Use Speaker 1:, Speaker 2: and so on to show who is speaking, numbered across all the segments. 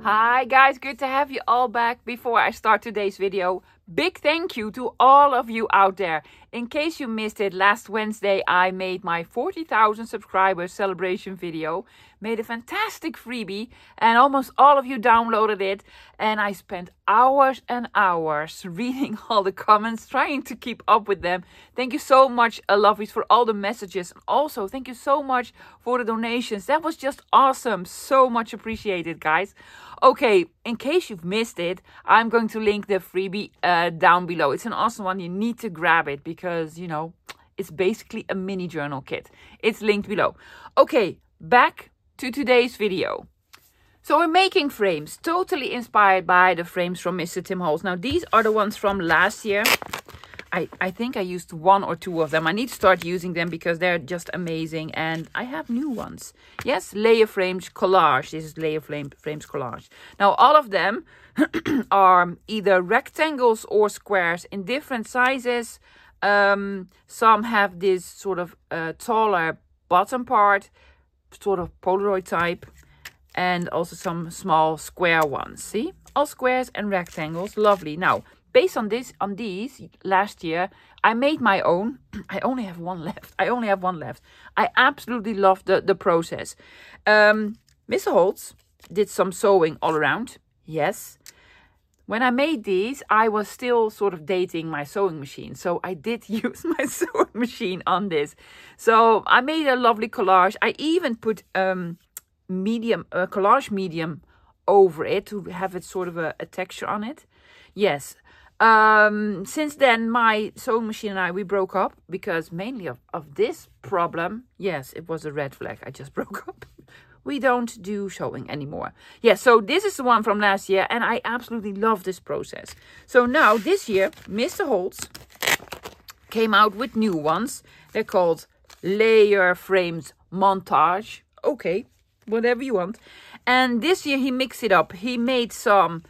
Speaker 1: Hi guys, good to have you all back. Before I start today's video, big thank you to all of you out there. In case you missed it, last Wednesday I made my 40,000 subscribers celebration video. Made a fantastic freebie and almost all of you downloaded it. And I spent hours and hours reading all the comments, trying to keep up with them. Thank you so much, lovies, for all the messages. And also, thank you so much for the donations. That was just awesome. So much appreciated, guys. Okay, in case you've missed it, I'm going to link the freebie down below. It's an awesome one. You need to grab it because, you know, it's basically a mini journal kit. It's linked below. Okay, back to today's video. So we're making frames, totally inspired by the frames from Mr. Tim Holtz. Now, these are the ones from last year. I think I used one or two of them. I need to start using them because they're just amazing. And I have new ones. Yes, layer frames collage. This is layer frames collage. Now, all of them are either rectangles or squares in different sizes. Some have this sort of taller bottom part, sort of Polaroid type. And also some small square ones. See? All squares and rectangles. Lovely. Now, based on these last year, I made my own. I only have one left. I absolutely love the process. Mr. Holtz did some sewing all around. Yes. When I made these, I was still sort of dating my sewing machine. So I did use my sewing machine on this. So I made a lovely collage. I even put collage medium over it to have it sort of a texture on it. Yes. Since then, my sewing machine and I, we broke up because mainly of this problem. Yes, it was a red flag. I just broke up. We don't do sewing anymore. Yeah, so this is the one from last year and I absolutely love this process. So now this year, Mr. Holtz came out with new ones. They're called Layer Frames Montage. Okay, whatever you want. And this year he mixed it up. He made some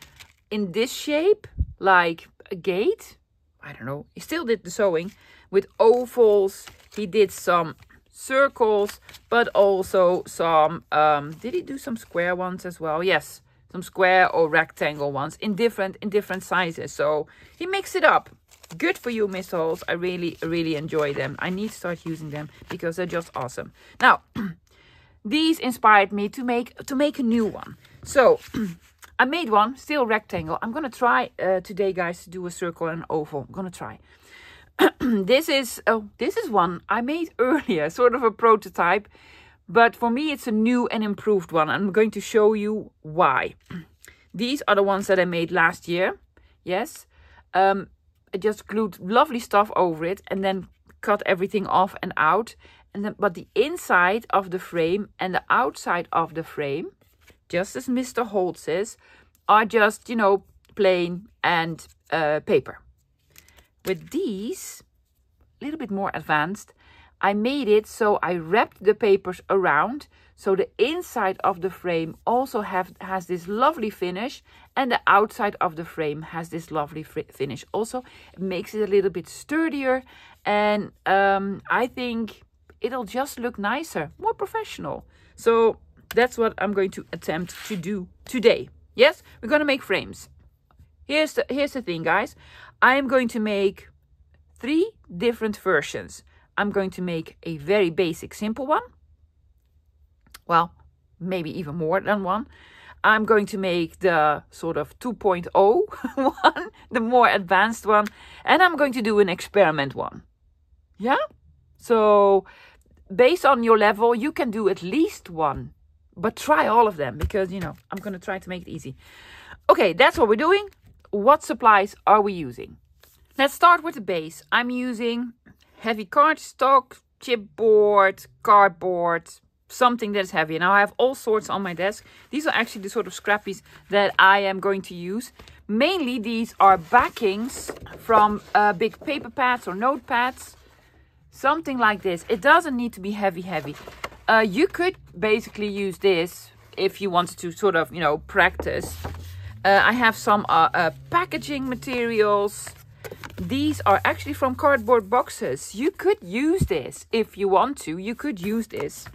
Speaker 1: in this shape, like a gate. I don't know. He still did the sewing with ovals. He did some circles, but also some, did he do some square ones as well? Yes, some square or rectangle ones in different sizes. So he mixed it up. Good for you, Mr. Holtz. I really enjoy them. I need to start using them because they're just awesome. Now, these inspired me to make a new one. So I made one, still rectangle. I'm gonna try today, guys, to do a circle and an oval. I'm gonna try. This is one I made earlier, sort of a prototype, but for me it's a new and improved one. I'm going to show you why. These are the ones that I made last year. Yes, I just glued lovely stuff over it and then cut everything off and out. And then, but the inside of the frame and the outside of the frame, just as Mr. Holtz says, are just, you know, plain and paper. With these, a little bit more advanced, I made it so I wrapped the papers around. So the inside of the frame also has this lovely finish. And the outside of the frame has this lovely finish. Also, it makes it a little bit sturdier. And I think it'll just look nicer, more professional. So that's what I'm going to attempt to do today. Yes, we're going to make frames. Here's the thing, guys. I am going to make 3 different versions. I'm going to make a very basic, simple one. Well, maybe even more than one. I'm going to make the sort of 2.0 one, the more advanced one. And I'm going to do an experiment one. Yeah? So based on your level, you can do at least one. But try all of them because, you know, I'm going to try to make it easy. Okay, that's what we're doing. What supplies are we using? Let's start with the base. I'm using heavy cardstock, chipboard, cardboard, something that's heavy. Now I have all sorts on my desk. These are actually the sort of scrappies that I am going to use. Mainly these are backings from big paper pads or notepads. Something like this. It doesn't need to be heavy. You could basically use this if you wanted to sort of, you know, practice. I have some packaging materials. These are actually from cardboard boxes. You could use this if you want to. You could use this.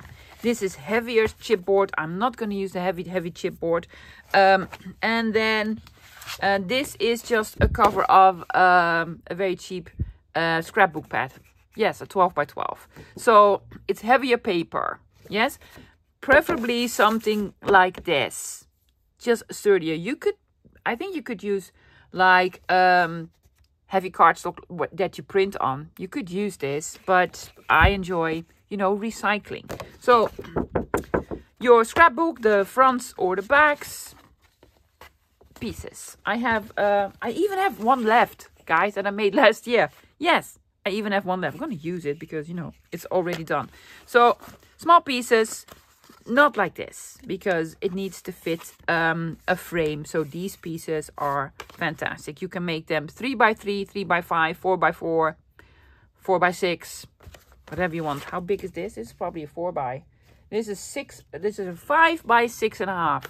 Speaker 1: This is heavier chipboard. I'm not going to use the heavy chipboard. And then this is just a cover of a very cheap scrapbook pad. Yes, a 12 by 12. So it's heavier paper. Yes, preferably something like this, just sturdier. I think you could use like heavy cardstock that you print on. You could use this, but I enjoy, recycling. So your scrapbook, the fronts or the backs, pieces. I even have one left, guys, that I made last year. Yes, I even have one left. I'm going to use it because, it's already done. So small pieces, not like this, because it needs to fit a frame. So these pieces are fantastic. You can make them 3 by 3, 3 by 5, 4 by 4, 4 by 6, whatever you want. How big is this? This is probably a 4 by. This is 6. This is a 5 by 6.5.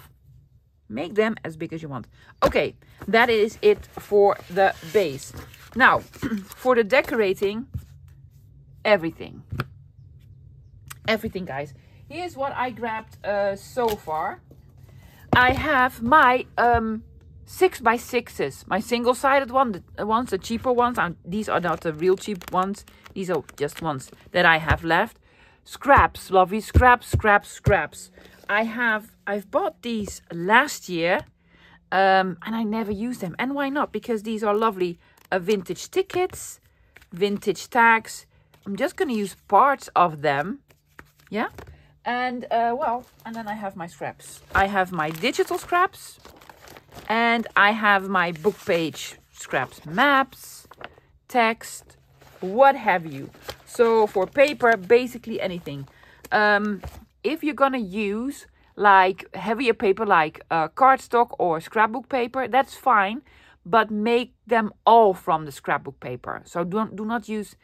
Speaker 1: Make them as big as you want. Okay, that is it for the base. Now, for the decorating, everything. Everything, guys. Here's what I grabbed so far. I have my 6 by 6s, my single-sided ones, the cheaper ones. These are not the real cheap ones. These are just ones that I have left. Scraps, lovely scraps. I've bought these last year, and I never used them. And why not? Because these are lovely vintage tickets, vintage tags. I'm just going to use parts of them. Yeah. And, and then I have my scraps. I have my digital scraps. And I have my book page scraps. Maps, text, what have you. So for paper, basically anything. If you're going to use like heavier paper, like cardstock or scrapbook paper, that's fine. But make them all from the scrapbook paper. So do not use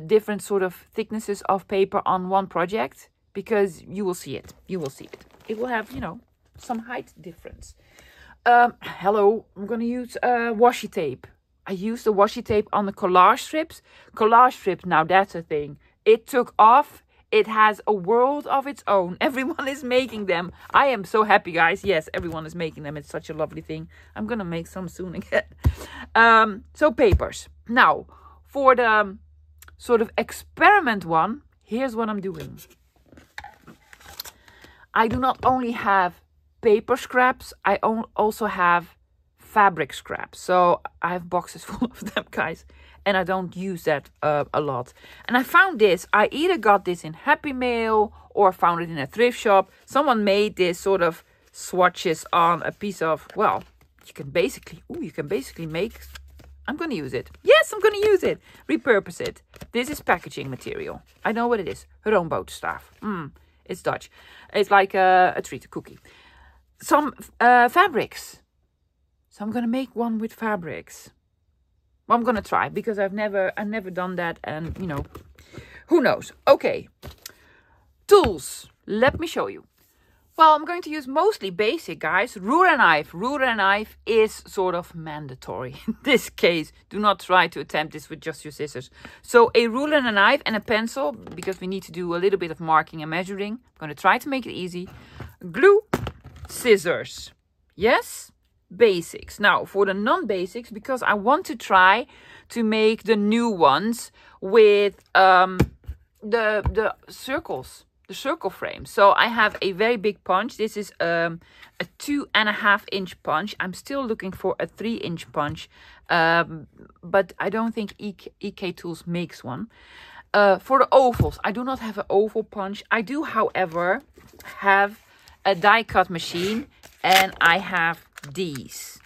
Speaker 1: different sort of thicknesses of paper on one project, because you will see it. You will see it. It will have, some height difference. Hello, I'm going to use washi tape. I used the washi tape on the collage strips. Collage strips, now that's a thing. It took off. It has a world of its own. Everyone is making them. I am so happy, guys. Yes, everyone is making them. It's such a lovely thing. I'm going to make some soon again. So papers. Now, for the sort of experiment one, here's what I'm doing. I do not only have paper scraps, I also have fabric scraps. So I have boxes full of them, guys. And I don't use that a lot. And I found this. I either got this in Happy Mail or found it in a thrift shop. Someone made this sort of swatches on a piece of, well, you can basically make, I'm going to use it. Yes, I'm going to use it. Repurpose it. This is packaging material. I know what it is. Roomboterstaaf. It's Dutch. It's like a treat, a cookie. Some fabrics. So I'm going to make one with fabrics. Well, I'm going to try, because I've never done that, and, who knows. Okay. Tools. Let me show you. Well, I'm going to use mostly basic, guys. Ruler knife. Ruler knife is sort of mandatory. In this case, do not try to attempt this with just your scissors. So a ruler and a knife and a pencil, because we need to do a little bit of marking and measuring. I'm going to try to make it easy. Glue, scissors. Yes? Basics. Now, for the non-basics, because I want to try to make the new ones with the circles. The circle frame. So I have a very big punch. This is a 2.5 inch punch. I'm still looking for a 3 inch punch, but I don't think EK Tools makes one. For the ovals, I do not have an oval punch. I do, however, have a die cut machine, and I have these.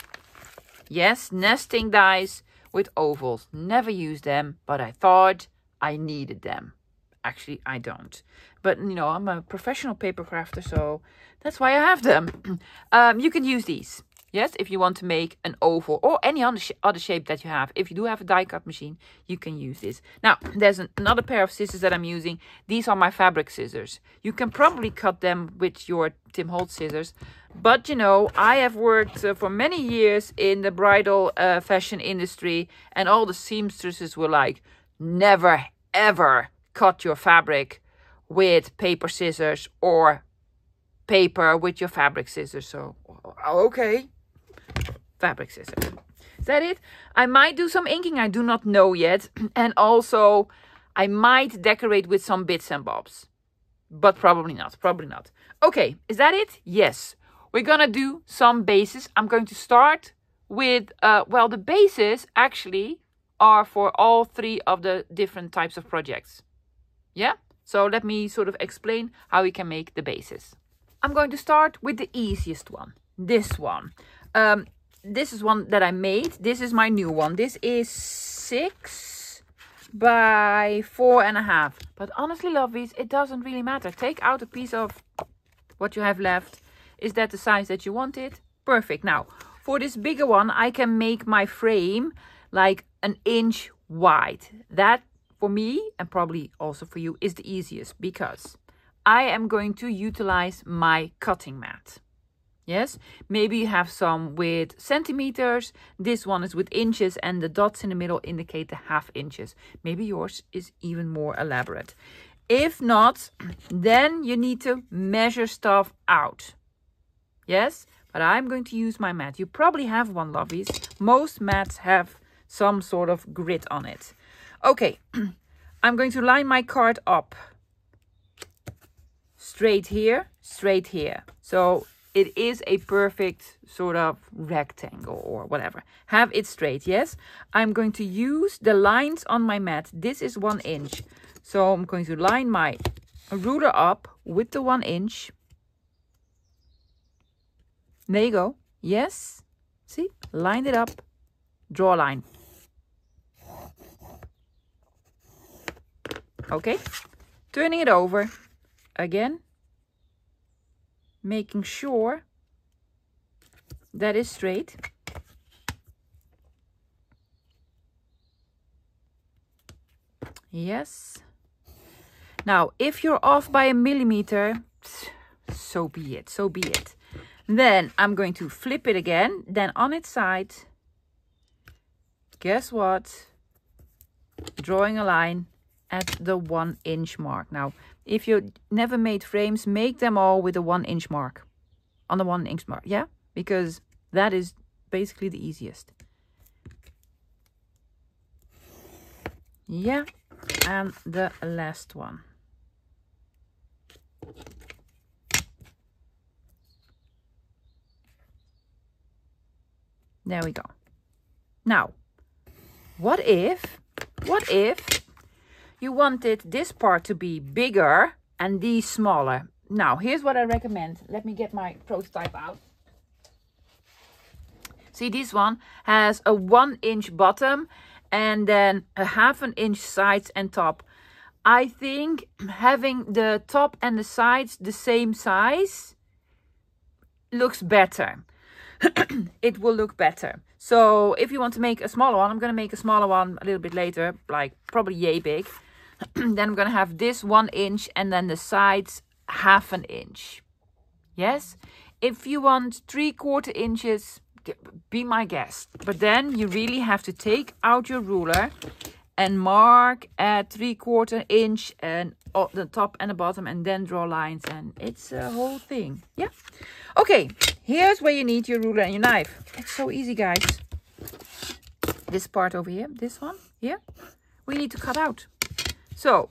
Speaker 1: Yes, nesting dies with ovals. Never use them, but I thought I needed them. Actually, I don't. But, I'm a professional paper crafter, so that's why I have them. You can use these, yes, if you want to make an oval or any other shape that you have. If you do have a die cut machine, you can use this. Now, there's another pair of scissors that I'm using. These are my fabric scissors. You can probably cut them with your Tim Holtz scissors. But, I have worked for many years in the bridal fashion industry, and all the seamstresses were like, never, ever cut your fabric with paper scissors or paper with your fabric scissors. So, okay, fabric scissors. Is that it? I might do some inking, I do not know yet. And also, I might decorate with some bits and bobs. But probably not, probably not. Okay, is that it? Yes. We're gonna do some bases. I'm going to start with, well, the bases actually are for all 3 of the different types of projects. Yeah? So let me sort of explain how we can make the bases. I'm going to start with the easiest one. This one. This is one that I made. This is my new one. This is 6 by 4.5. But honestly, lovies, it doesn't really matter. Take out a piece of what you have left. Is that the size that you want it? Perfect. Now, for this bigger one, I can make my frame like 1 inch wide. That, for me, and probably also for you, is the easiest because I am going to utilize my cutting mat. Yes, maybe you have some with centimeters. This one is with inches and the dots in the middle indicate the 1/2 inches. Maybe yours is even more elaborate. If not, then you need to measure stuff out. Yes, but I'm going to use my mat. You probably have one, lovies. Most mats have some sort of grit on it. Okay, I'm going to line my card up. Straight here, straight here. So it is a perfect sort of rectangle or whatever. Have it straight, yes? I'm going to use the lines on my mat. This is 1 inch. So I'm going to line my ruler up with the 1 inch. There you go. Yes? See? Line it up. Draw a line. Okay. Turning it over. Again. Making sure that is straight. Yes. Now, if you're off by 1 millimeter, so be it, so be it. Then I'm going to flip it again. Then on its side, guess what? Drawing a line at the 1 inch mark. Now, if you never made frames, make them all with a 1 inch mark. On the 1 inch mark, yeah? Because that is basically the easiest. Yeah, and the last one. There we go. Now, what if you wanted this part to be bigger and these smaller? Now, here's what I recommend. Let me get my prototype out. See, this one has a 1 inch bottom and then a 1/2 inch sides and top. I think having the top and the sides the same size looks better. It will look better. So if you want to make a smaller one, I'm going to make a smaller one a little bit later, like probably yay big. Then I'm going to have this 1 inch and then the sides 1/2 inch. Yes? If you want 3/4 inches, be my guest. But then you really have to take out your ruler and mark at 3/4 inch and the top and the bottom and then draw lines, and it's a whole thing. Yeah. Okay, here's where you need your ruler and your knife. It's so easy, guys. This part over here, this one here, we need to cut out. So,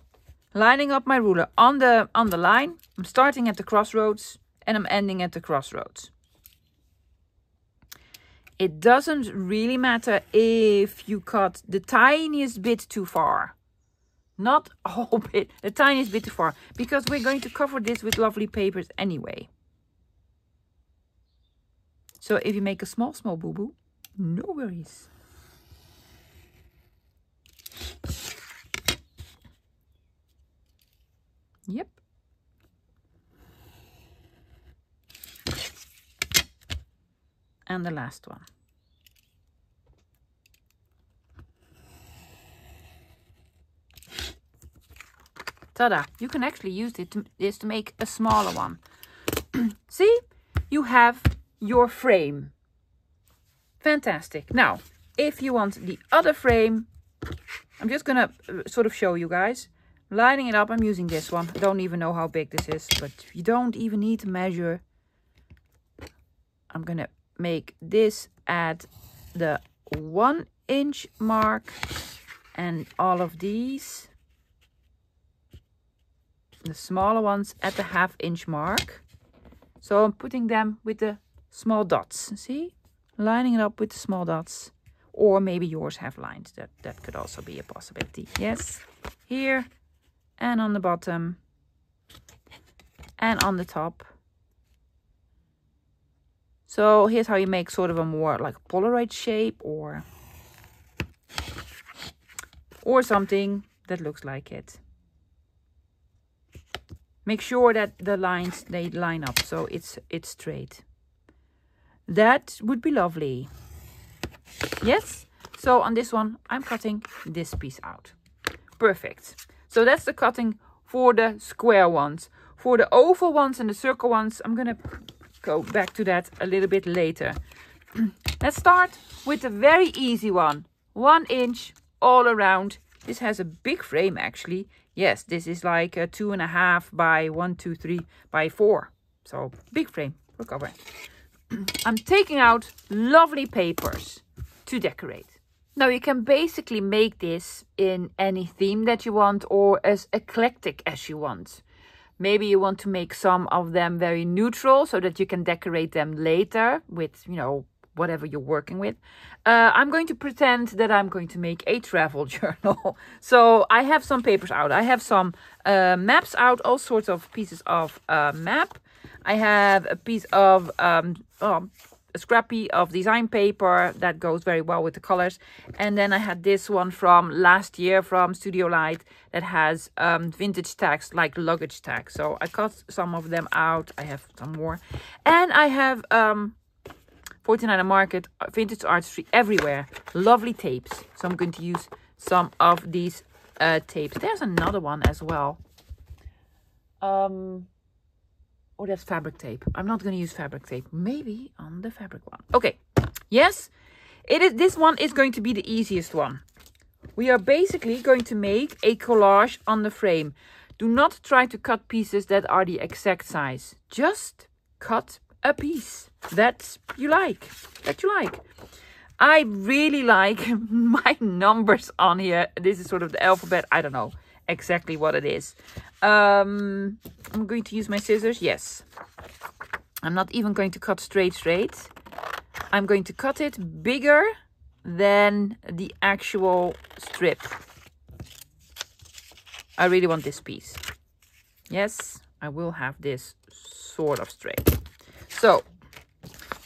Speaker 1: lining up my ruler on the line, I'm starting at the crossroads and I'm ending at the crossroads. It doesn't really matter if you cut the tiniest bit too far. Not a whole bit, the tiniest bit too far. Because we're going to cover this with lovely papers anyway. So if you make a small boo-boo, no worries. Yep. And the last one. Ta-da! You can actually use this to make a smaller one. See? You have your frame. Fantastic. Now, if you want the other frame, I'm just gonna sort of show you guys. lining it up. I'm using this one. I don't even know how big this is, but you don't even need to measure. I'm going to make this at the 1 inch mark, and all of these, the smaller ones, at the 1/2 inch mark. So I'm putting them with the small dots. See? Lining it up with the small dots. Or maybe yours have lines. That could also be a possibility. Yes. Here. And on the bottom. And on the top. So here's how you make sort of a more like Polaroid shape, or something that looks like it. Make sure that the lines, they line up so it's straight. That would be lovely. Yes. So on this one, I'm cutting this piece out. Perfect. So that's the cutting for the square ones. For the oval ones and the circle ones, I'm going to go back to that a little bit later. Let's start with the very easy one. 1 inch all around. This has a big frame actually. Yes, this is like a 2.5 by 1, 2, 3 by 4. So big frame for cover. I'm taking out lovely papers to decorate. Now you can basically make this in any theme that you want, or as eclectic as you want. Maybe you want to make some of them very neutral so that you can decorate them later with, you know, whatever you're working with. I'm going to pretend that I'm going to make a travel journal. So I have some papers out. I have some maps out, all sorts of pieces of map. I have a piece of a scrappy of design paper that goes very well with the colors. And then I had this one from last year from Studio Light that has vintage tags, like luggage tags. So I cut some of them out. I have some more. And I have 49er Market, Vintage Artistry everywhere. Lovely tapes. So I'm going to use some of these tapes. There's another one as well. Oh, that's fabric tape. I'm not going to use fabric tape. Maybe on the fabric one. Okay. Yes. This one is going to be the easiest one. We are basically going to make a collage on the frame. Do not try to cut pieces that are the exact size. Just cut a piece that you like. I really like my numbers on here. This is sort of the alphabet. I don't know exactly what it is. I'm going to use my scissors. Yes. I'm not even going to cut straight. I'm going to cut it bigger than the actual strip. I really want this piece. Yes, I will have this sort of straight. So,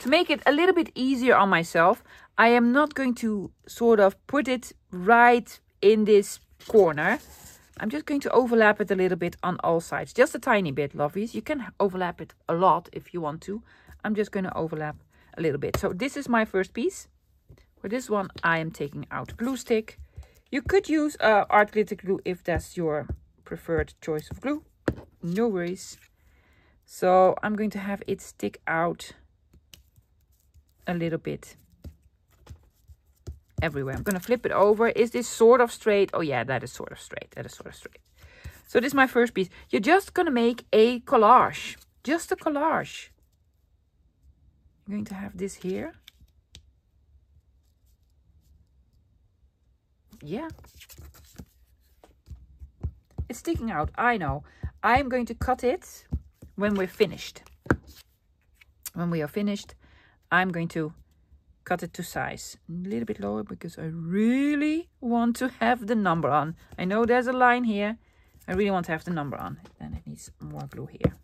Speaker 1: to make it a little bit easier on myself, I am not going to sort of put it right in this corner. I'm just going to overlap it a little bit on all sides. Just a tiny bit, lovies. You can overlap it a lot if you want to. I'm just going to overlap a little bit. So this is my first piece. For this one, I am taking out glue stick. You could use art glitter glue if that's your preferred choice of glue. No worries. So I'm going to have it stick out a little bit everywhere. I'm going to flip it over. Is this sort of straight? Oh yeah, that is sort of straight. So this is my first piece. You're just going to make a collage. Just a collage. I'm going to have this here. Yeah. It's sticking out, I know. I'm going to cut it when we're finished. When we are finished, I'm going to cut it to size. A little bit lower because I really want to have the number on. I know there's a line here. I really want to have the number on. Then it needs more glue here.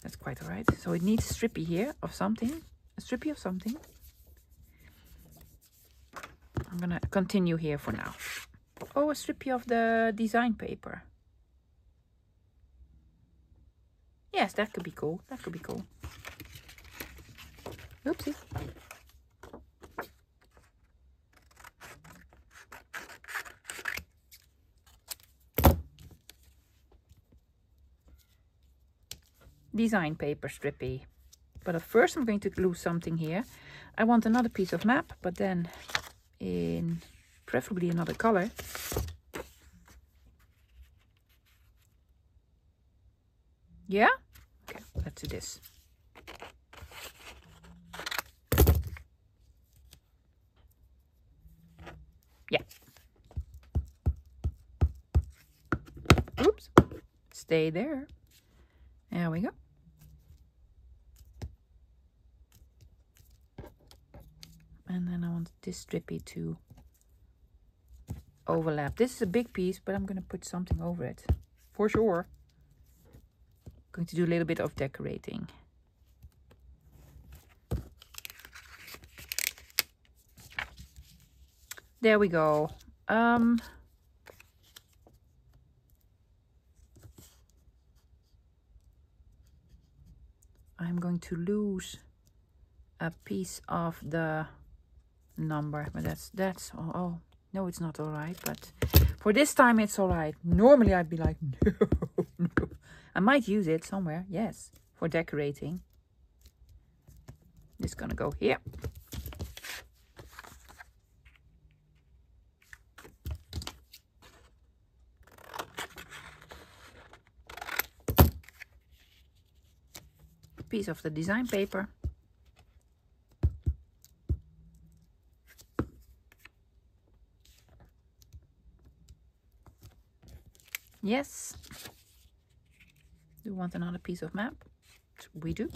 Speaker 1: That's quite all right. So it needs a strippy here of something. A strippy of something. I'm going to continue here for now. Oh, a strippy of the design paper. Yes, that could be cool. That could be cool. Oopsie. Design paper strippy. But at first I'm going to glue something here. I want another piece of map, but then in preferably another color. Yeah? Okay, let's do this. Yeah. Oops. Stay there. There we go. And then I want this strippy to overlap. This is a big piece, but I'm going to put something over it. For sure. I'm going to do a little bit of decorating. There we go. I'm going to lose a piece of the number, but that's oh no, it's not all right, but for this time it's all right. Normally I'd be like, no. I might use it somewhere, yes, for decorating. It's gonna go here. Piece of the design paper. Yes. Do you want another piece of map? We do.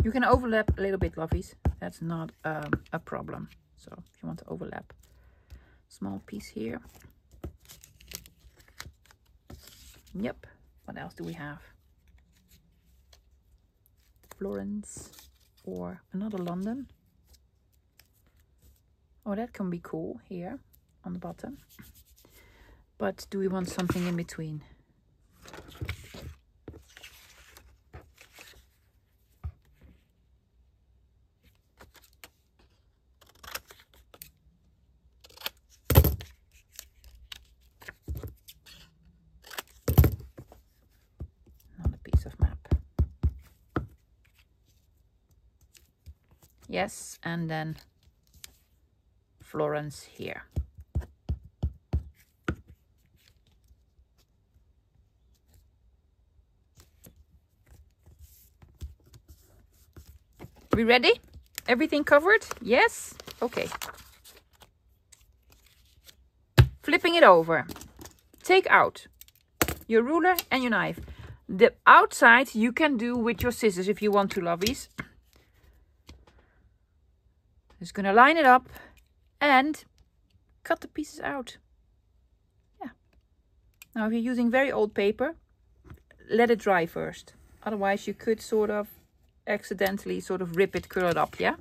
Speaker 1: You can overlap a little bit, lovies. That's not a problem. So if you want to overlap, small piece here. Yep. What else do we have? Florence or another London. Oh, that can be cool here on the bottom. But do we want something in between? Another piece of map. Yes, and then Florence here. We ready? Everything covered? Yes? Okay. Flipping it over. Take out your ruler and your knife. The outside you can do with your scissors if you want to, lovies. Just gonna line it up and cut the pieces out. Yeah. Now if you're using very old paper, let it dry first. Otherwise you could sort of accidentally sort of rip it, curl it up, yeah?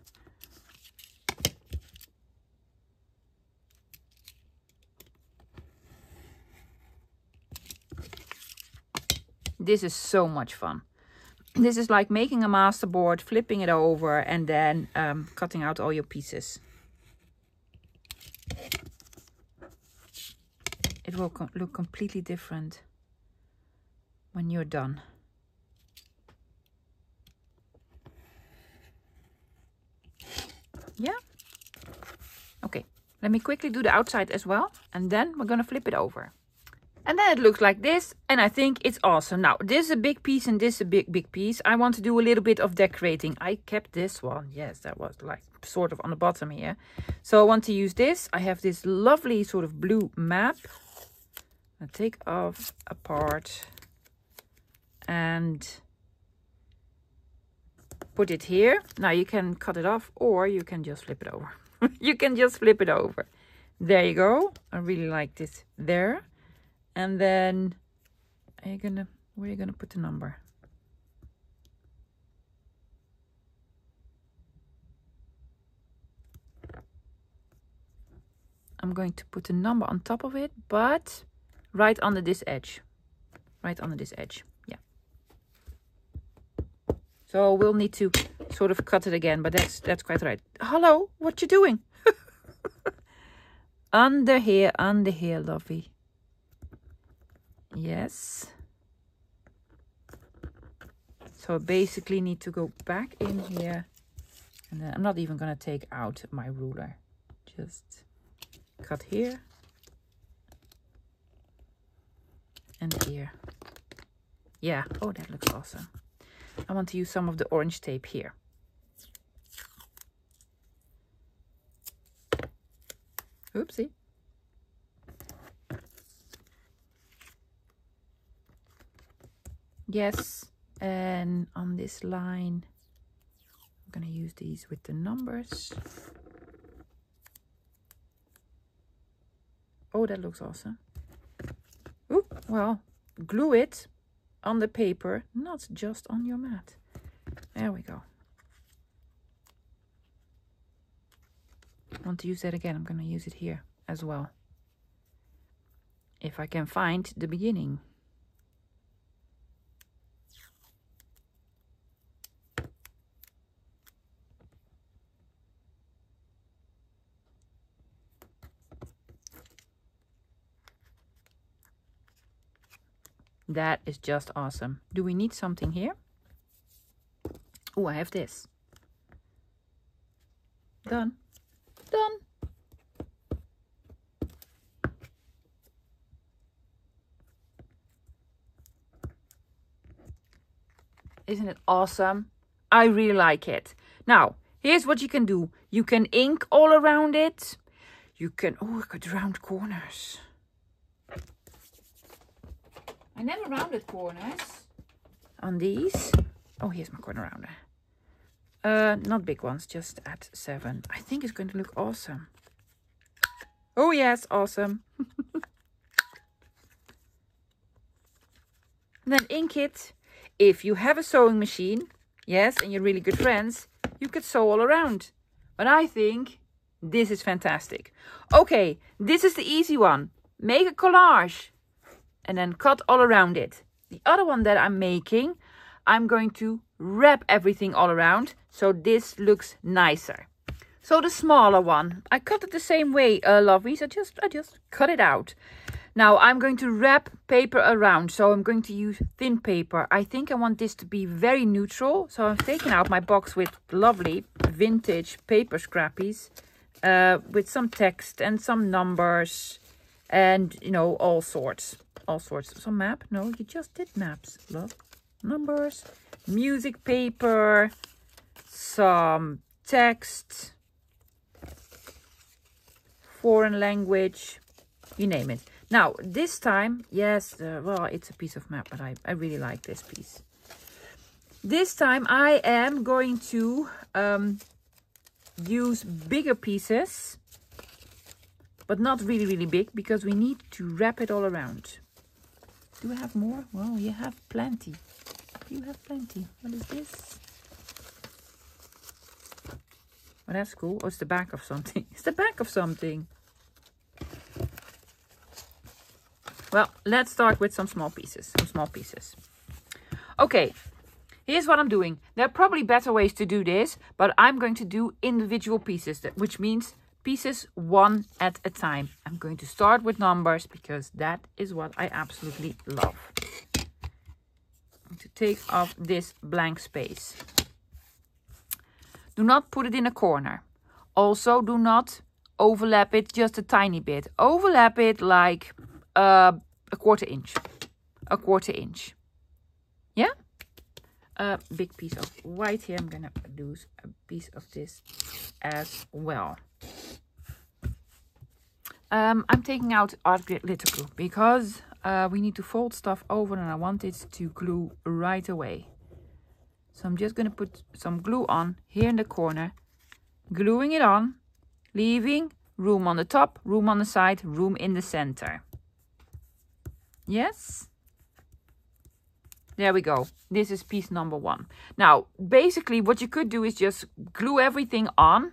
Speaker 1: This is so much fun. This is like making a masterboard, flipping it over, and then cutting out all your pieces. It will look completely different when you're done. Yeah? Okay, let me quickly do the outside as well, and then we're gonna flip it over. And then it looks like this, and I think it's awesome. Now, this is a big piece and this is a big piece. I want to do a little bit of decorating. I kept this one. Yes, that was like sort of on the bottom here. So I want to use this. I have this lovely sort of blue map. I'll take off a part and put it here. Now you can cut it off or you can just flip it over. You can just flip it over. There you go. I really like this there. And then where are you gonna put the number? I'm going to put a number on top of it, but right under this edge. Right under this edge. Yeah. So we'll need to sort of cut it again, but that's quite right. Hello, what you doing? Under here, lovey. Yes. So I basically need to go back in here. And then I'm not even going to take out my ruler. Just cut here. And here. Yeah, oh, that looks awesome. I want to use some of the orange tape here. Oopsie. Yes, and on this line, I'm going to use these with the numbers. Oh, that looks awesome. Oop, well, glue it on the paper, not just on your mat. There we go. I want to use that again. I'm going to use it here as well. If I can find the beginning. That is just awesome. Do we need something here? Oh, I have this. Done. Done. Isn't it awesome? I really like it. Now, here's what you can do. You can ink all around it. You can, oh, I could round corners. I never rounded corners on these. Oh, here's my corner rounder. Not big ones, just at 7. I think it's going to look awesome. Oh yes, awesome. Then ink it. If you have a sewing machine, yes, and you're really good friends, you could sew all around. But I think this is fantastic. Okay, this is the easy one. Make a collage. And then cut all around it. The other one that I'm making, I'm going to wrap everything all around. So this looks nicer. So the smaller one, I cut it the same way, lovelies. I just cut it out. Now I'm going to wrap paper around. So I'm going to use thin paper. I think I want this to be very neutral. So I'm taking out my box with lovely vintage paper scrappies. With some text and some numbers. And, you know, all sorts. Some map? No, you just did maps. Look, numbers, music paper, some text, foreign language, you name it. Now, this time, yes, well, it's a piece of map, but I really like this piece. This time I am going to use bigger pieces, but not really, really big, because we need to wrap it all around. Do we have more? Well, you have plenty. You have plenty. What is this? Oh, that's cool. Oh, it's the back of something. It's the back of something. Well, let's start with some small pieces. Okay, here's what I'm doing. There are probably better ways to do this, but I'm going to do individual pieces, which means pieces one at a time. I'm going to start with numbers because that is what I absolutely love. I'm going to take off this blank space. Do not put it in a corner. Also, do not overlap it just a tiny bit. Overlap it like a quarter inch. A quarter inch. Yeah? A big piece of white here. I'm going to use a piece of this as well. I'm taking out art glitter glue because we need to fold stuff over and I want it to glue right away. So I'm just going to put some glue on here in the corner, gluing it on, leaving room on the top, room on the side, room in the center. Yes? There we go. This is piece number 1. Now, basically what you could do is just glue everything on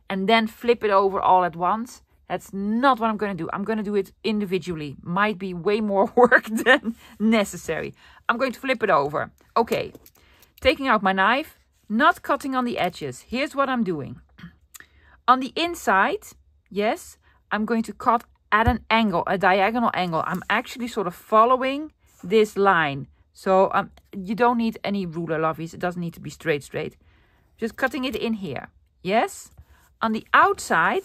Speaker 1: and then flip it over all at once. That's not what I'm going to do. I'm going to do it individually. Might be way more work than necessary. I'm going to flip it over. Okay, taking out my knife, not cutting on the edges. Here's what I'm doing. On the inside, yes, I'm going to cut at an angle, a diagonal angle. I'm actually sort of following this line. So you don't need any ruler, lovies. It doesn't need to be straight. Just cutting it in here. Yes? On the outside,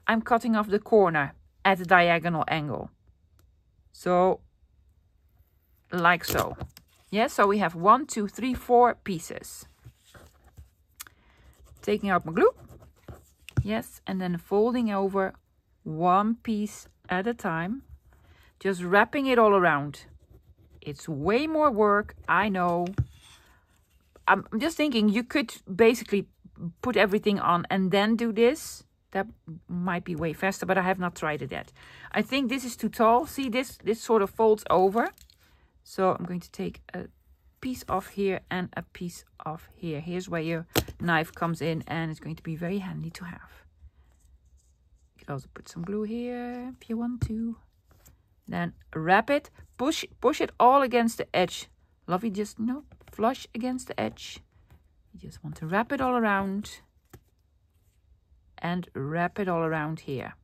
Speaker 1: I'm cutting off the corner at a diagonal angle. So, like so. Yes, so we have 1, 2, 3, 4 pieces. Taking out my glue. Yes, and then folding over one piece at a time. Just wrapping it all around. It's way more work, I know. I'm just thinking you could basically put everything on and then do this. That might be way faster, but I have not tried it yet. I think this is too tall. See, this sort of folds over. So I'm going to take a piece off here and a piece off here. Here's where your knife comes in, and it's going to be very handy to have. You can also put some glue here if you want to. Then wrap it, push it all against the edge. Lovey, just flush against the edge. You just want to wrap it all around. And wrap it all around here.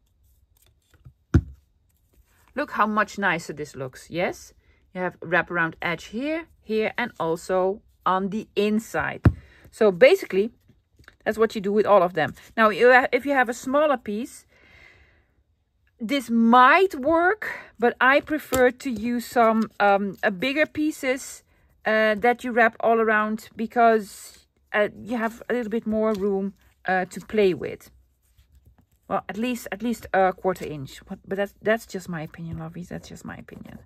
Speaker 1: Look how much nicer this looks. Yes, you have wrap around edge here, here, and also on the inside. So basically, that's what you do with all of them. Now, if you have a smaller piece, this might work, but I prefer to use some bigger pieces that you wrap all around, because you have a little bit more room to play with. Well, at least a 1/4 inch. But that's just my opinion, lovies. That's just my opinion.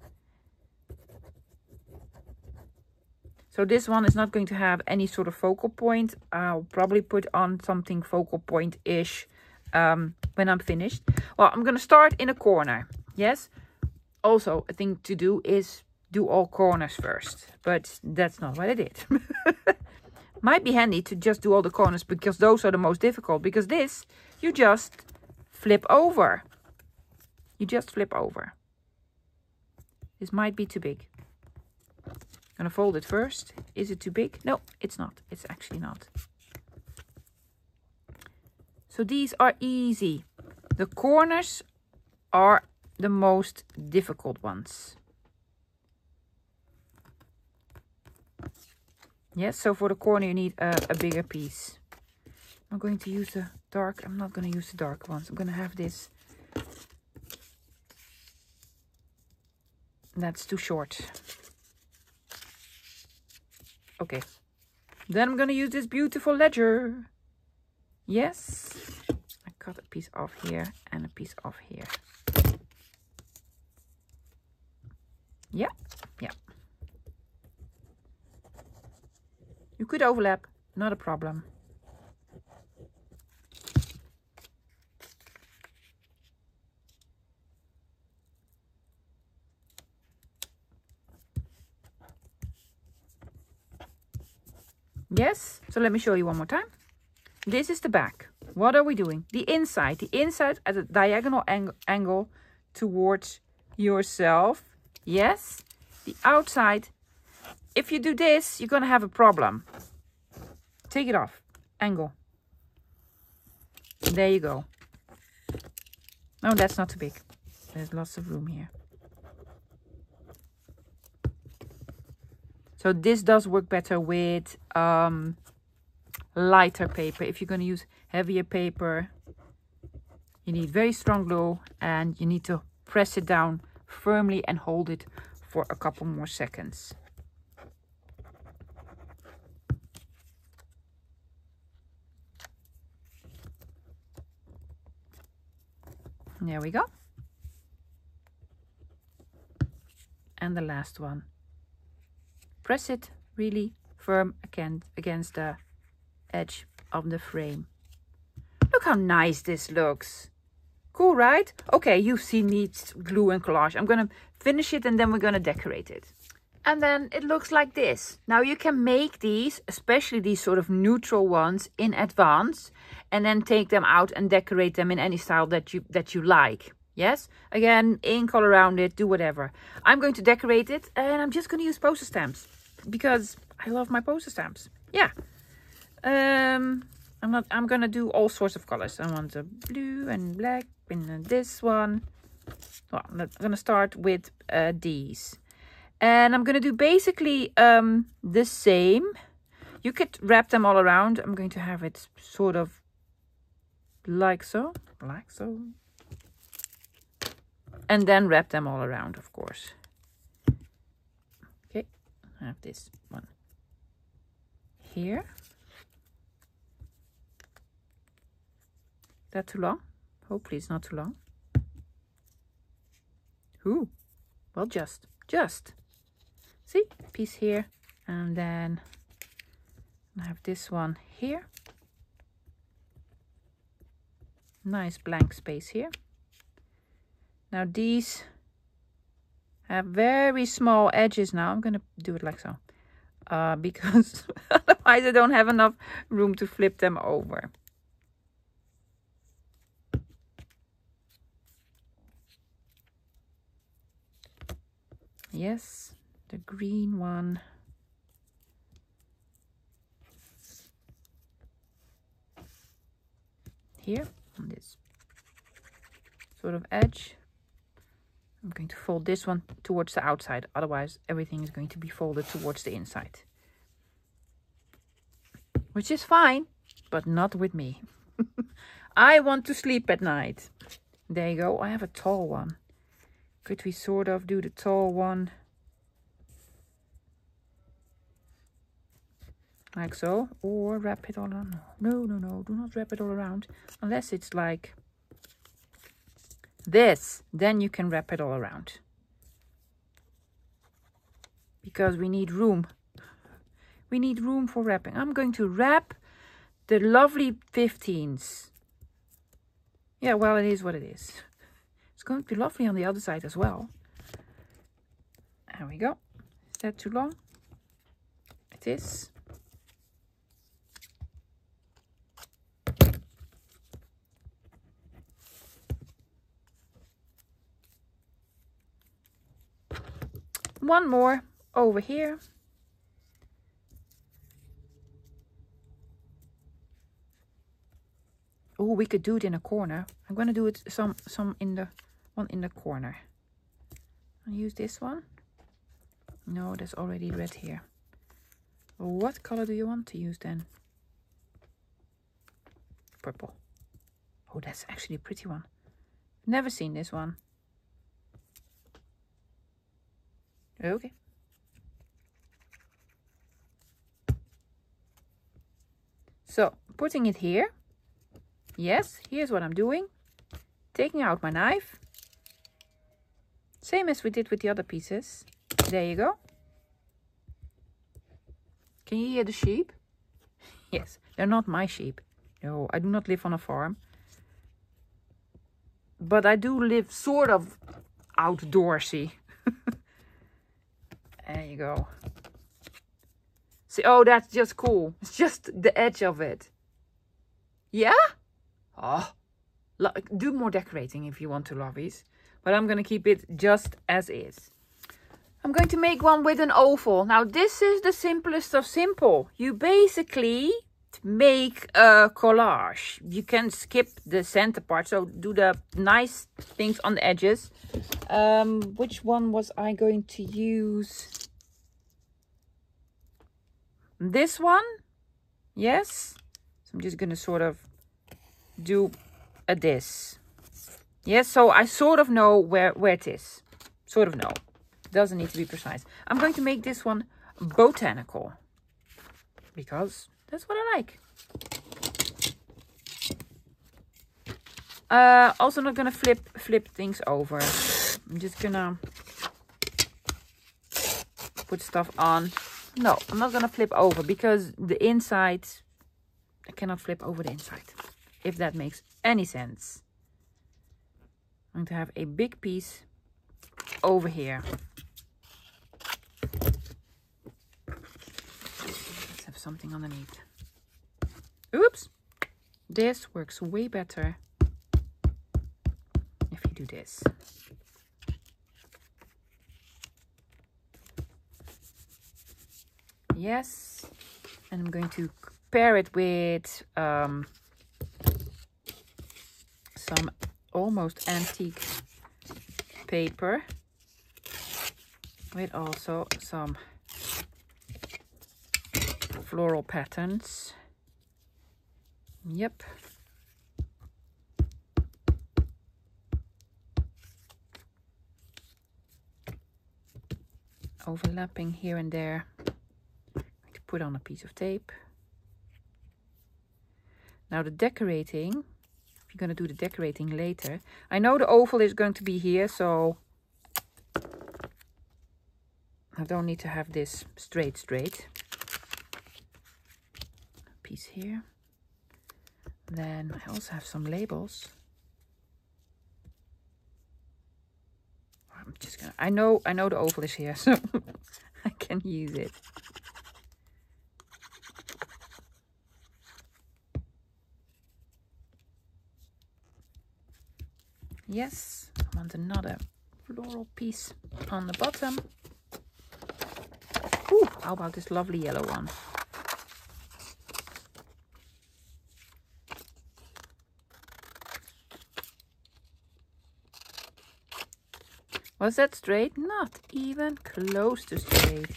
Speaker 1: So this one is not going to have any sort of focal point. I'll probably put on something focal point-ish when I'm finished. Well, I'm going to start in a corner. Yes. Also, a thing to do is do all corners first. But that's not what I did. Might be handy to just do all the corners, because those are the most difficult. Because this, you just flip over. You just flip over. This might be too big. I'm going to fold it first. Is it too big? No, it's not. It's actually not. So these are easy. The corners are the most difficult ones. Yes, so for the corner you need a bigger piece. I'm going to use the dark. I'm not going to use the dark ones. I'm going to have this. That's too short. Okay. Then I'm going to use this beautiful ledger. Yes. I cut a piece off here and a piece off here. Yeah. Yeah. You could overlap. Not a problem. Yes, so let me show you one more time. This is the back. What are we doing? The inside at a diagonal angle towards yourself. Yes, the outside. If you do this, you're going to have a problem. Take it off. Angle. There you go. No, that's not too big. There's lots of room here. So this does work better with lighter paper. If you're going to use heavier paper, you need very strong glue, and you need to press it down firmly and hold it for a couple more seconds. There we go. And the last one. Press it really firm against the edge of the frame. Look how nice this looks. Cool, right? Okay, you've seen needs glue and collage. I'm going to finish it and then we're going to decorate it. And then it looks like this. Now you can make these, especially these sort of neutral ones, in advance, and then take them out and decorate them in any style that you like. Yes, again, ink all around it, do whatever. I'm going to decorate it, and I'm just going to use poster stamps because I love my poster stamps. Yeah. I'm going to do all sorts of colors. I want a blue and black and this one. Well, I'm going to start with these. And I'm going to do basically the same. You could wrap them all around. I'm going to have it sort of like so. Like so. And then wrap them all around, of course. Okay, I have this one here. Is that too long? Hopefully it's not too long. Ooh, well, just. See, piece here, and then I have this one here. Nice blank space here. Now these have very small edges now. I'm gonna do it like so, because otherwise I don't have enough room to flip them over. Yes, the green one. Here on this sort of edge. I'm going to fold this one towards the outside, otherwise everything is going to be folded towards the inside. Which is fine, but not with me. I want to sleep at night. There you go, I have a tall one. Could we sort of do the tall one like so, or wrap it all around? No, do not wrap it all around, unless it's like this, then you can wrap it all around, because we need room. We need room for wrapping. I'm going to wrap the lovely 15s. Yeah, well, it is what it is. It's going to be lovely on the other side as well. There we go. Is that too long? It is. One more over here. Oh, we could do it in a corner. I'm going to do it some in the one in the corner. I'll use this one. No, there's already red here. What color do you want to use then? Purple. Oh, that's actually a pretty one. Never seen this one. Okay. So, putting it here. Yes, here's what I'm doing. Taking out my knife. Same as we did with the other pieces. There you go. Can you hear the sheep? Yes, they're not my sheep. No, I do not live on a farm. But I do live sort of outdoorsy. There you go. See, oh, that's just cool. It's just the edge of it. Yeah? Oh, do more decorating if you want to, lovies. But I'm going to keep it just as is. I'm going to make one with an oval. Now, this is the simplest of simple. You basically make a collage. You can skip the center part. So do the nice things on the edges. Which one was I going to use? This one? Yes. So I'm just going to sort of do a this. Yes, so I sort of know where it is. Sort of know. Doesn't need to be precise. I'm going to make this one botanical. Because that's what I like. Also not gonna flip things over. I'm just gonna put stuff on. No, I'm not gonna flip over because the inside, I cannot flip over the inside. If that makes any sense. I'm going to have a big piece over here. Let's have something underneath. Oops! This works way better if you do this. Yes. And I'm going to pair it with some almost antique paper with also some floral patterns. Yep. overlapping here and there. I'm going to put on a piece of tape. Now the decorating, if you're going to do the decorating later, I know the oval is going to be here, so I don't need to have this straight. Piece here. Then I also have some labels. I'm just gonna, I know the oval is here, so I can use it. Yes, I want another floral piece on the bottom. Ooh, how about this lovely yellow one? Was that straight? Not even close to straight.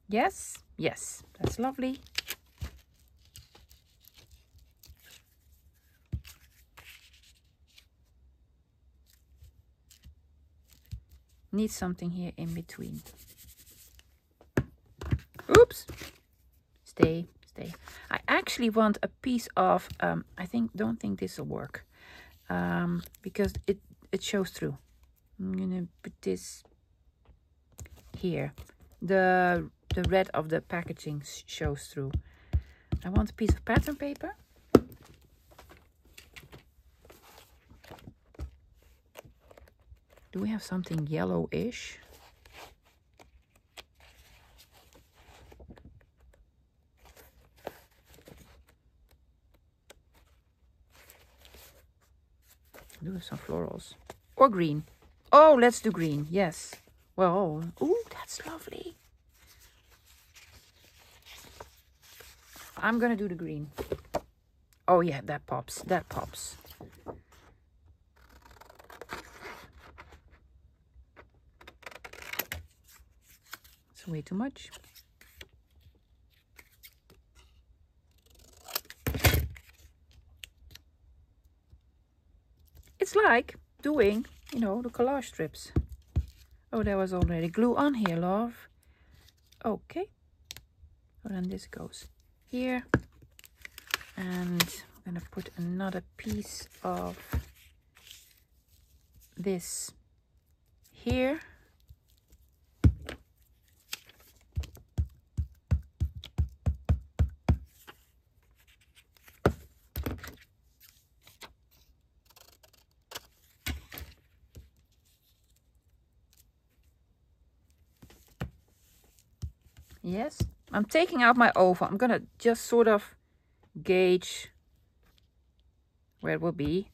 Speaker 1: Yes, yes, that's lovely. Need something here in between. Oops. Stay. I actually want a piece of, don't think this will work. Because it shows through. I'm gonna put this here. The red of the packaging shows through. I want a piece of pattern paper. Do we have something yellowish? Do some florals. Or green. Oh, let's do green. Yes. Well, ooh, that's lovely. I'm gonna do the green. Oh yeah, that pops. That pops. It's way too much. It's like doing, you know, the collage strips. Oh, there was already glue on here, love. Okay. So then this goes here. And I'm gonna put another piece of this here. Yes, I'm taking out my oval. I'm gonna just sort of gauge where it will be,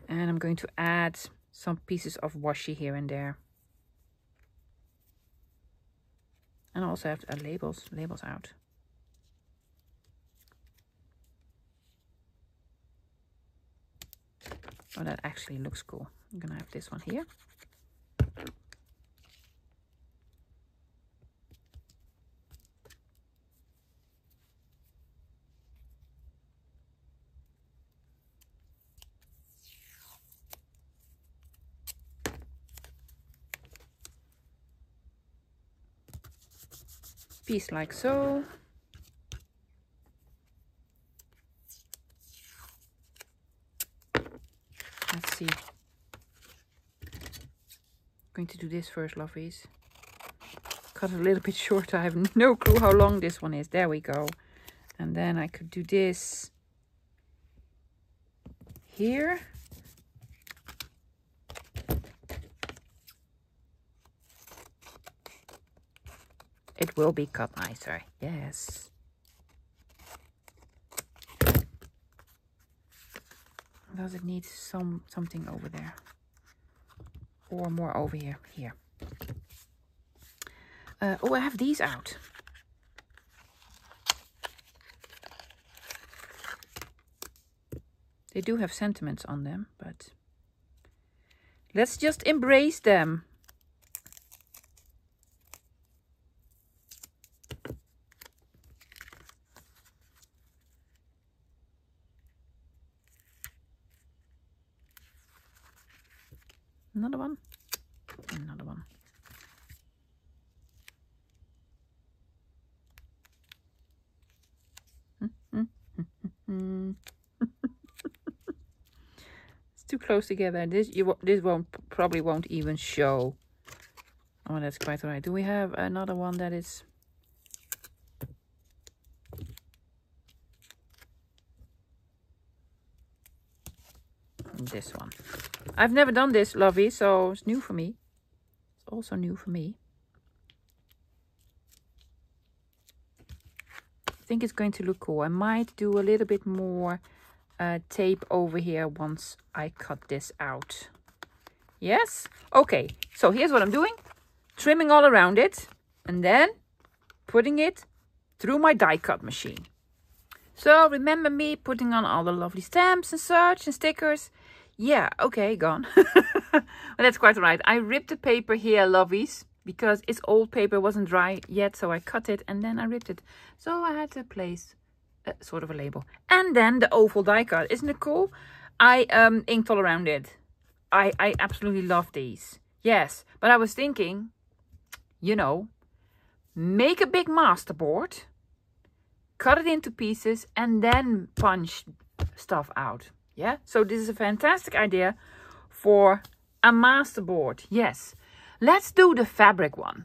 Speaker 1: and I'm going to add some pieces of washi here and there, and I also have to add labels out. Oh, that actually looks cool. I'm gonna have this one here. Piece like so. Let's see. I'm going to do this first, lovies. Cut it a little bit short. I have no clue how long this one is. There we go. And then I could do this here. It will be cut nicer. Yes. Does it need something over there? Or more over here? Here. Oh, I have these out. They do have sentiments on them, but let's just embrace them. Another one. Another one. close together. This probably won't even show. Oh, that's quite all right. Do we have another one that is... This one. I've never done this, lovey, so it's new for me. It's also new for me. I think it's going to look cool. I might do a little bit more tape over here once I cut this out. Yes? Okay, so here's what I'm doing. Trimming all around it and then putting it through my die cut machine. So remember me putting on all the lovely stamps and such and stickers. Yeah, okay, gone. Well, that's quite all right. I ripped the paper here, lovies, because it's old paper, wasn't dry yet, so I cut it and then I ripped it. So I had to place sort of a label. And then the oval die cut. Isn't it cool? I inked all around it. I absolutely love these. Yes, but I was thinking, you know, make a big masterboard, cut it into pieces, and then punch stuff out. Yeah, so this is a fantastic idea for a masterboard. Yes, let's do the fabric one.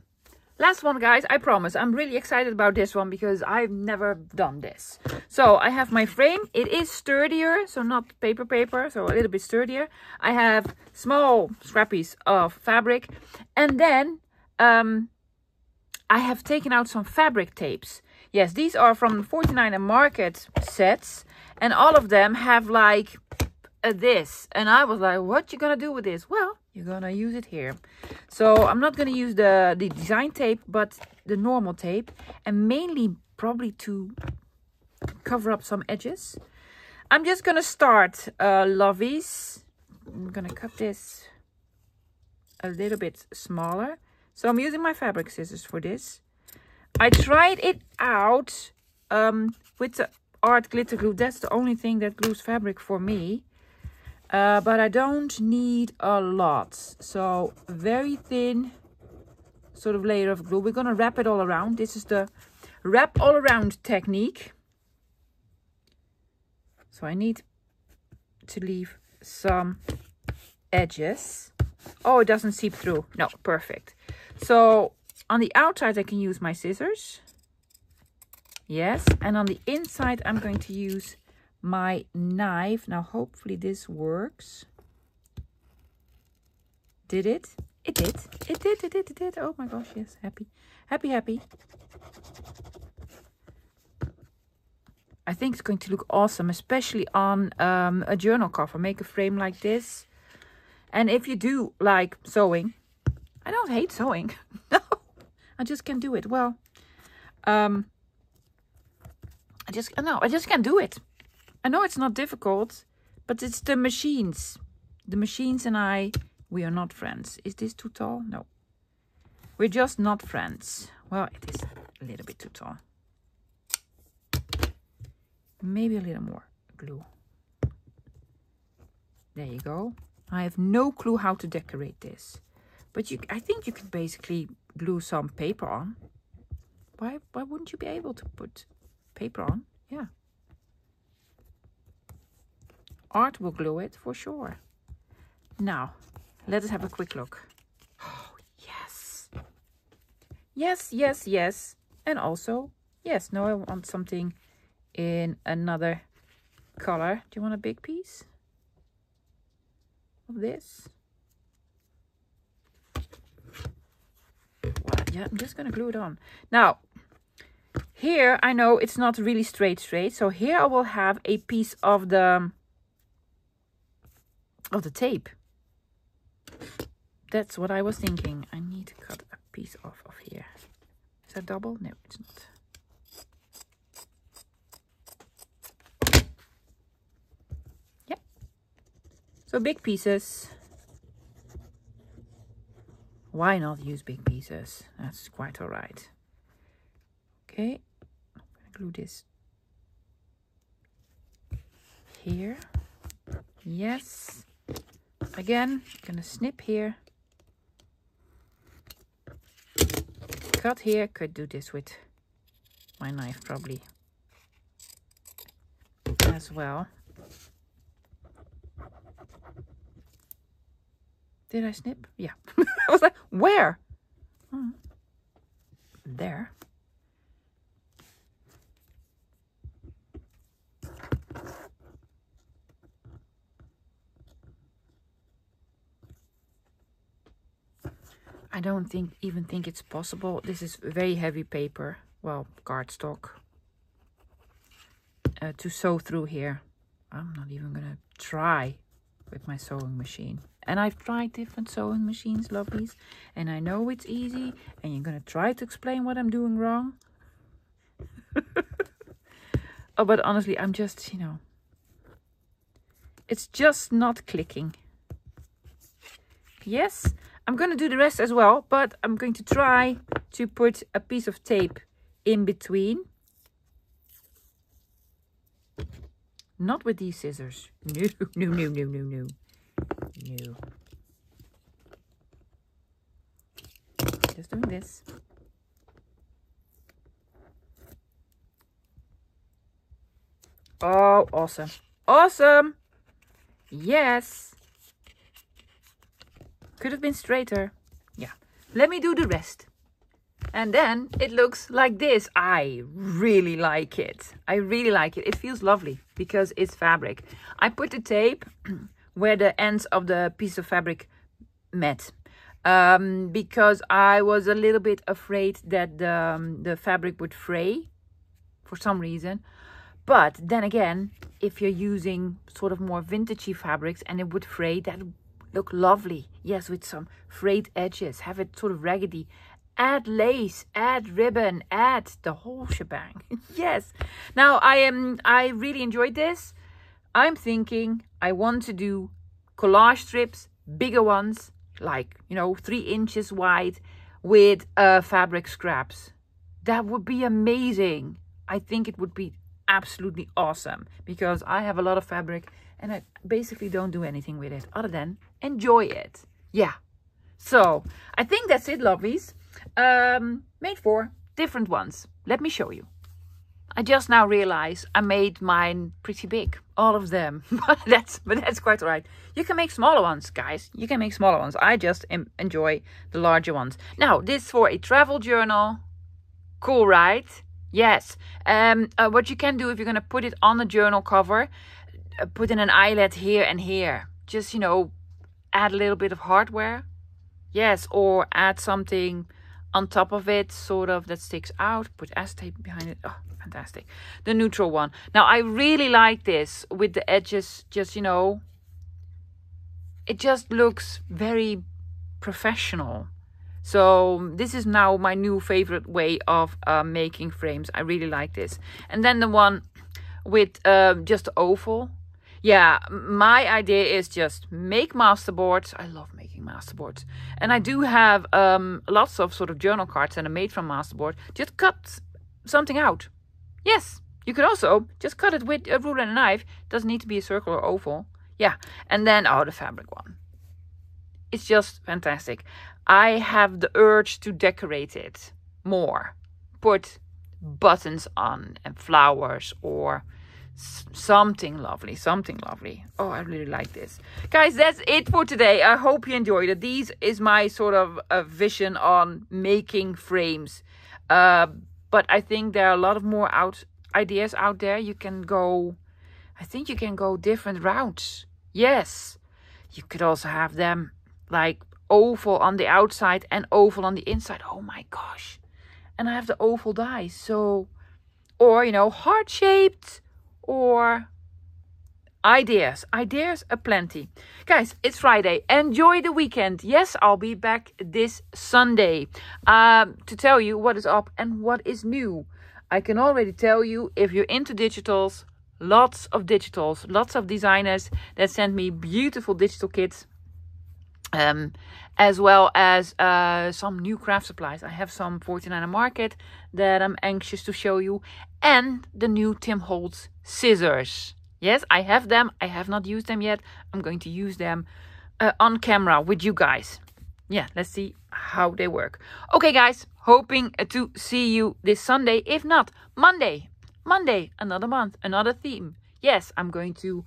Speaker 1: Last one, guys, I promise. I'm really excited about this one because I've never done this. So I have my frame. It is sturdier, so not paper, so a little bit sturdier. I have small scrapies of fabric. And then I have taken out some fabric tapes. Yes, these are from 49 Market sets. And all of them have like this. And I was like, what you gonna do with this? Well, you're gonna use it here. So I'm not gonna use the design tape, but the normal tape. And mainly probably to cover up some edges. I'm just gonna start, lovies. I'm gonna cut this a little bit smaller. So I'm using my fabric scissors for this. I tried it out with the art glitter glue. That's the only thing that glues fabric for me. But I don't need a lot. So very thin sort of layer of glue. We're going to wrap it all around. This is the wrap all around technique. So I need to leave some edges. Oh, it doesn't seep through. No, perfect. So on the outside I can use my scissors. Yes, and on the inside I'm going to use my knife. Now hopefully this works. Did it? It did. It did, it did, it did. Oh my gosh, yes, happy. Happy, happy. I think it's going to look awesome, especially on a journal cover. Make a frame like this. And if you do like sewing, I don't hate sewing. No, I just can't do it. Well, I just can't do it. I know it's not difficult, but it's the machines. The machines and I, we are not friends. Is this too tall? No. We're just not friends. Well, it is a little bit too tall. Maybe a little more glue. There you go. I have no clue how to decorate this. But I think you can basically glue some paper on. Why wouldn't you be able to put paper on? Yeah. Art will glue it for sure. Now, let us have a quick look. Oh, yes. Yes, yes, yes. And also, yes, no, I want something in another color. Do you want a big piece of this? Well, yeah, I'm just going to glue it on. Now, here I know it's not really straight. So here I will have a piece of the tape. That's what I was thinking. I need to cut a piece off of here. Is that double? No, it's not. Yep. So big pieces. Why not use big pieces? That's quite all right. Okay, I'm gonna glue this here. Yes. Again, gonna snip here. Cut here. Could do this with my knife probably as well. Did I snip? Yeah. I was like, where? Oh, there. I don't even think it's possible. This is very heavy paper. Well, cardstock. To sew through here. I'm not even gonna try with my sewing machine. And I've tried different sewing machines, lovelies. And I know it's easy. And you're gonna try to explain what I'm doing wrong. Oh, but honestly, I'm just, you know. It's just not clicking. Yes. I'm going to do the rest as well, but I'm going to try to put a piece of tape in between. Not with these scissors. No, no, no, no, no, no. No. Just doing this. Oh, awesome. Awesome. Yes. Could have been straighter. Yeah. Let me do the rest. And then it looks like this. I really like it. I really like it. It feels lovely because it's fabric. I put the tape where the ends of the piece of fabric met. Because I was a little bit afraid that the fabric would fray for some reason. But then again, if you're using sort of more vintagey fabrics and it would fray, that would look lovely. Yes, with some frayed edges. Have it sort of raggedy. Add lace, add ribbon, add the whole shebang. Yes. Now I really enjoyed this. I'm thinking I want to do collage strips, bigger ones, like, you know, 3 inches wide with fabric scraps. That would be amazing. I think it would be absolutely awesome because I have a lot of fabric and I basically don't do anything with it other than enjoy it. Yeah. So I think that's it, lovelies. Made 4 different ones. Let me show you. I just now realized I made mine pretty big, all of them. but that's quite all right. You can make smaller ones, guys. You can make smaller ones. I just enjoy the larger ones. Now, this for a travel journal. Cool, right? Yes. What you can do if you're going to put it on the journal cover, put in an eyelet here and here. Just, you know, add a little bit of hardware. Yes, or add something on top of it, sort of, that sticks out. Put acetate behind it. Oh, fantastic. The neutral one. Now, I really like this with the edges, just, you know, it just looks very professional. So this is now my new favorite way of making frames. I really like this. And then the one with just oval. Yeah, my idea is just make masterboards. I love making masterboards. And I do have lots of sort of journal cards that are made from masterboard. Just cut something out. Yes, you could also just cut it with a ruler and a knife. Doesn't need to be a circle or oval. Yeah, and then, oh, the fabric one. It's just fantastic. I have the urge to decorate it more. Put buttons on and flowers or something lovely, something lovely. Oh, I really like this. Guys, that's it for today. I hope you enjoyed it. These is my sort of vision on making frames. But I think there are a lot of more ideas out there. You can go, I think you can go different routes. Yes. You could also have them like oval on the outside and oval on the inside. Oh my gosh. And I have the oval dies. So, or, you know, heart-shaped. Or ideas aplenty. Guys, it's Friday. Enjoy the weekend. Yes, I'll be back this Sunday to tell you what is up and what is new. I can already tell you, if you're into digitals, lots of designers that send me beautiful digital kits. As well as some new craft supplies. I have some 49er Market that I'm anxious to show you. And the new Tim Holtz scissors. Yes, I have them. I have not used them yet. I'm going to use them on camera with you guys. Yeah, let's see how they work. Okay, guys. Hoping to see you this Sunday. If not, Monday. Monday, another month, another theme. Yes, I'm going to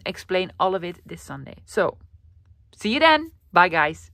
Speaker 1: explain all of it this Sunday. So, see you then. Bye, guys.